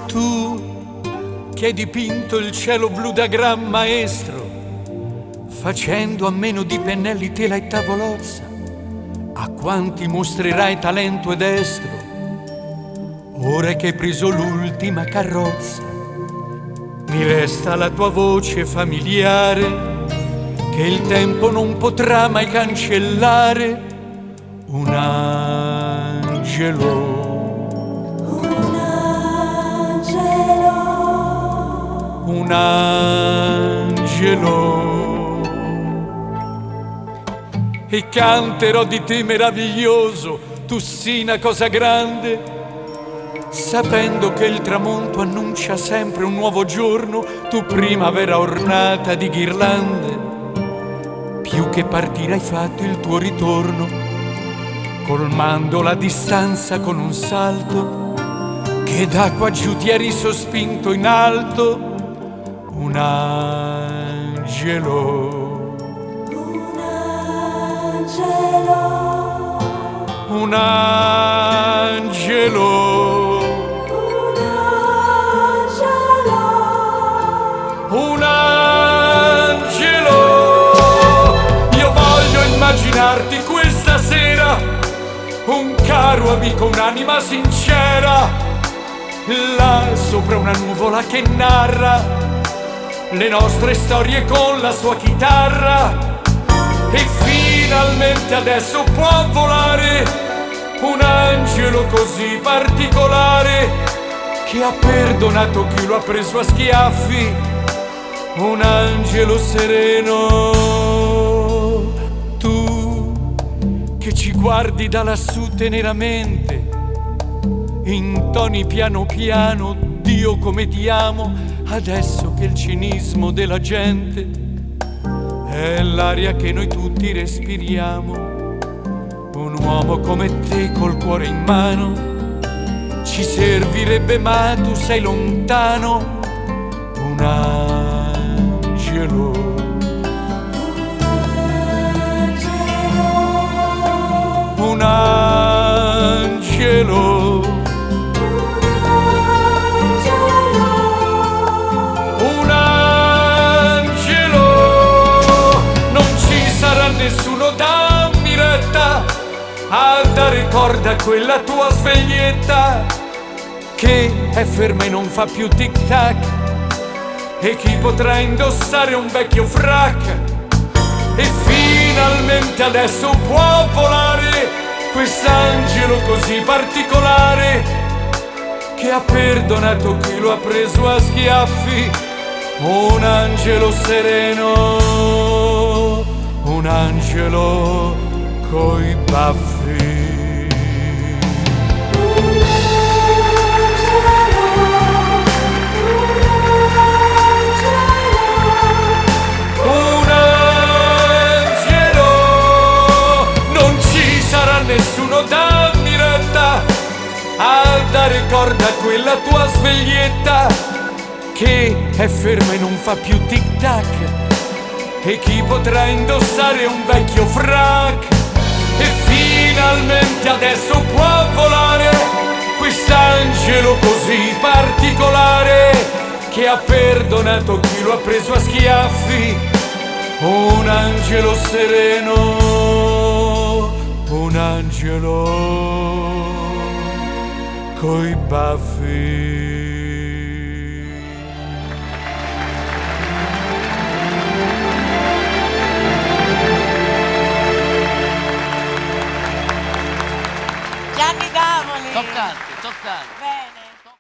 Tu che hai dipinto il cielo blu da gran maestro, facendo a meno di pennelli, tela e tavolozza, a quanti mostrerai talento ed estro, ora che hai preso l'ultima carrozza. Mi resta la tua voce familiare, che il tempo non potrà mai cancellare. Un angelo. Un angelo, e canterò di te meraviglioso, tu sii una cosa grande, sapendo che il tramonto annuncia sempre un nuovo giorno, tu primavera ornata di ghirlande. Più che partire hai fatto il tuo ritorno, colmando la distanza con un salto, che da qua giù ti eri sospinto in alto. Un angelo, un angelo, un angelo. Io voglio immaginarti questa sera, un caro amico, un'anima sincera, là sopra una nuvola che narra le nostre storie con la sua chitarra. E finalmente adesso può volare un angelo così particolare, che ha perdonato chi lo ha preso a schiaffi. Un angelo sereno. Tu che ci guardi da lassù teneramente, intoni piano piano: Dio come ti amo. Adesso che il cinismo della gente è l'aria che noi tutti respiriamo, un uomo come te col cuore in mano ci servirebbe, ma tu sei lontano. Un angelo, un angelo, nessuno. Dammi retta a dare corda a quella tua sveglietta, che è ferma e non fa più tic tac. E chi potrà indossare un vecchio frac? E finalmente adesso può volare quest'angelo così particolare, che ha perdonato chi lo ha preso a schiaffi. Un angelo sereno, un angelo coi baffi. Un angelo, non ci sarà nessuno. Dammi retta a dare corda a quella tua sveglietta, che è ferma e non fa più tic tac. E chi potrà indossare un vecchio frac? E finalmente adesso può volare quest'angelo così particolare, che ha perdonato chi lo ha preso a schiaffi. Un angelo sereno, un angelo coi baffi. Gianni Davoli. Toccante, toccante. Bene.